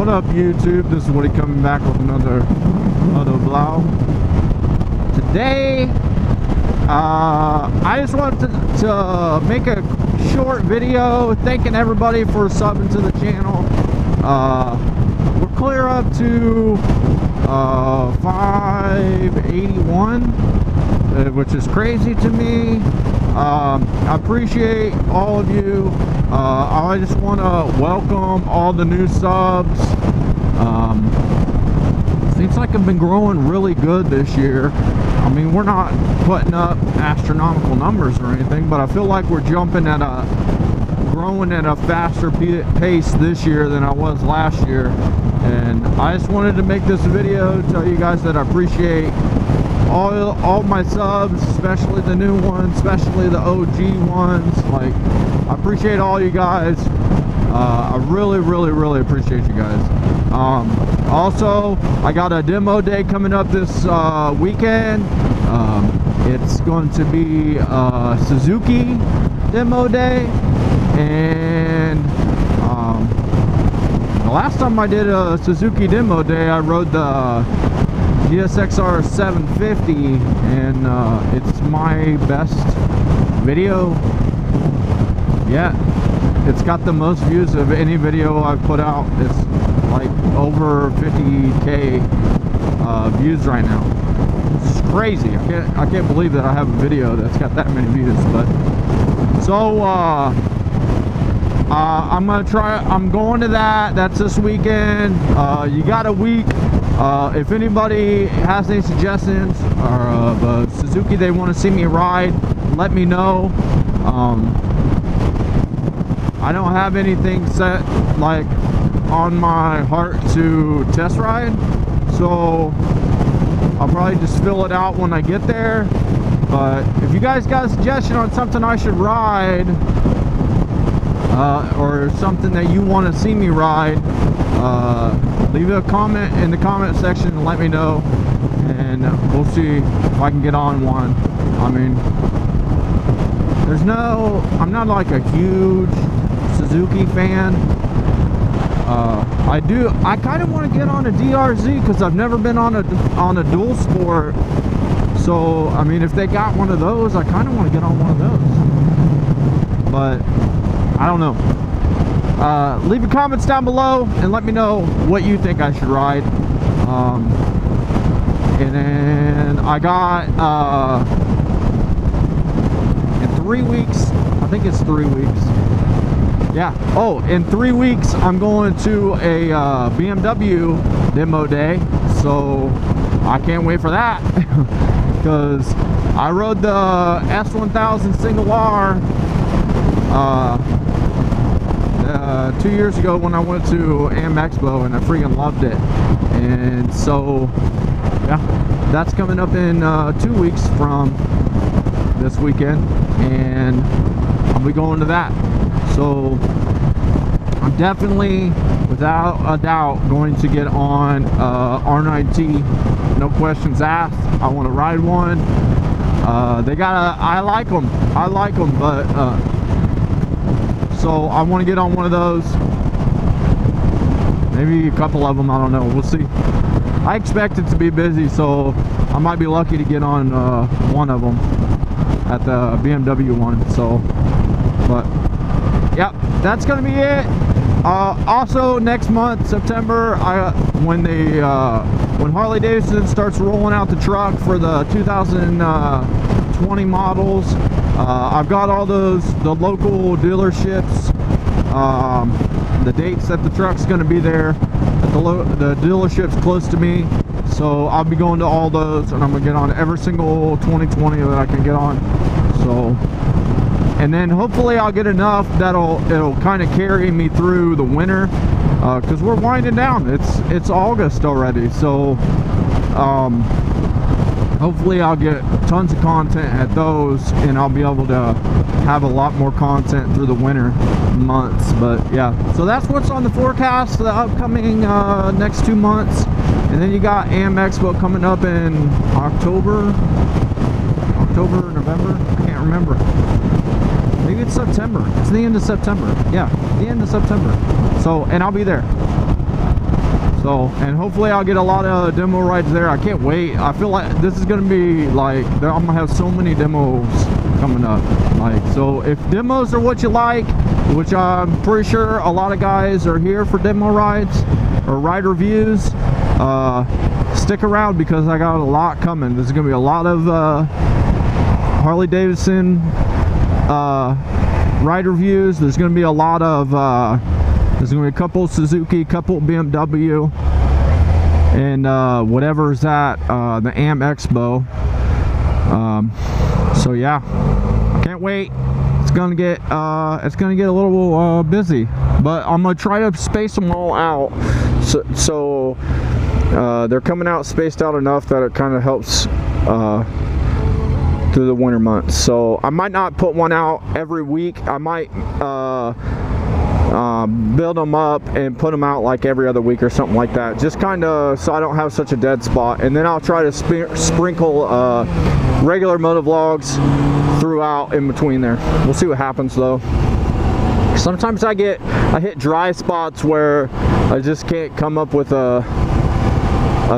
What up, YouTube? This is Woody coming back with another Moto vlog. Today, I just wanted to make a short video thanking everybody for subbing to the channel. We're clear up to 581, which is crazy to me. I appreciate all of you. I just want to welcome all the new subs. Seems like I've been growing really good this year. I mean, we're not putting up astronomical numbers or anything, but I feel like we're growing at a faster pace this year than I was last year. And I just wanted to make this video to tell you guys that I appreciate all my subs, especially the new ones, especially the OG ones. Like, I appreciate all you guys. I really appreciate you guys. Also, I got a demo day coming up this weekend. It's going to be Suzuki demo day, and the last time I did a Suzuki demo day, I rode the GSXR 750, and it's my best video yet. It's got the most views of any video I've put out. It's like over 50K views right now. It's crazy. I can't believe that I have a video that's got that many views. But so I'm going to that. That's this weekend. You got a week. If anybody has any suggestions or of a Suzuki they want to see me ride, let me know. I don't have anything set like on my heart to test ride, so I'll probably just fill it out when I get there. But if you guys got a suggestion on something I should ride, or something that you want to see me ride, leave a comment in the comment section and let me know, and we'll see if I can get on one. I mean, I'm not like a huge Suzuki fan. I kind of want to get on a DRZ because I've never been on a dual sport. So I mean, if they got one of those, I kind of want to get on one of those. But I don't know. Leave your comments down below and let me know what you think I should ride. And then I got in 3 weeks, I think it's 3 weeks. Yeah. Oh, in 3 weeks I'm going to a BMW demo day, so I can't wait for that. Because I rode the S1000 single R 2 years ago when I went to Am Expo, and I freaking loved it. And so yeah, that's coming up in 2 weeks from this weekend, and I'll be going to that. So I'm definitely, without a doubt, going to get on R9T. No questions asked. I want to ride one. I like them, but so I want to get on one of those. Maybe a couple of them, I don't know, we'll see. I expect it to be busy, so I might be lucky to get on one of them at the BMW one. So, but yep, that's gonna be it. Also, next month, September, when Harley Davidson starts rolling out the truck for the 2020 models, I've got all the local dealerships, the dates that the truck's going to be there at the dealerships close to me. So I'll be going to all those, and I'm going to get on every single 2020 that I can get on. So, and then hopefully I'll get enough it'll kind of carry me through the winter, because we're winding down. It's August already, so hopefully I'll get tons of content at those, and I'll be able to have a lot more content through the winter months. But yeah, so that's what's on the forecast for the upcoming next 2 months. And then you got Am Expo coming up in October, November, I can't remember. Maybe it's September. It's the end of September. Yeah, the end of September. So, and I'll be there. So, and hopefully I'll get a lot of demo rides there. I can't wait. I feel like this is gonna be like, I'm gonna have so many demos coming up. Like, so if demos are what you like, which I'm pretty sure a lot of guys are here for demo rides or ride reviews, stick around because I got a lot coming. There's gonna be a lot of Harley Davidson ride reviews. There's gonna be a lot of there's gonna be a couple Suzuki, couple BMW, and whatever's at the AM Expo. So yeah, can't wait. It's gonna get a little busy, but I'm gonna try to space them all out. So they're coming out spaced out enough that it kind of helps through the winter months. So I might not put one out every week. I might build them up and put them out like every other week or something like that, just kind of so I don't have such a dead spot. And then I'll try to sprinkle regular moto vlogs throughout in between there. We'll see what happens though. Sometimes I hit dry spots where I just can't come up with a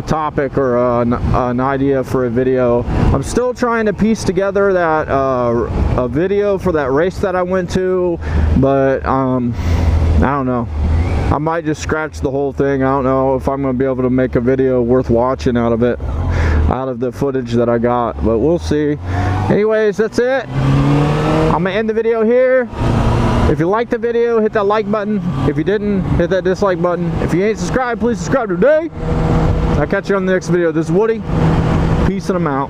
topic or an idea for a video. I'm still trying to piece together that a video for that race that I went to, but I don't know. I might just scratch the whole thing. I don't know if I'm gonna be able to make a video worth watching out of it, out of the footage that I got, but we'll see. Anyways, that's it. I'm gonna end the video here. If you liked the video, hit that like button. If you didn't, hit that dislike button. If you ain't subscribed, please subscribe today. I'll catch you on the next video. This is Woody. Peace and I'm out.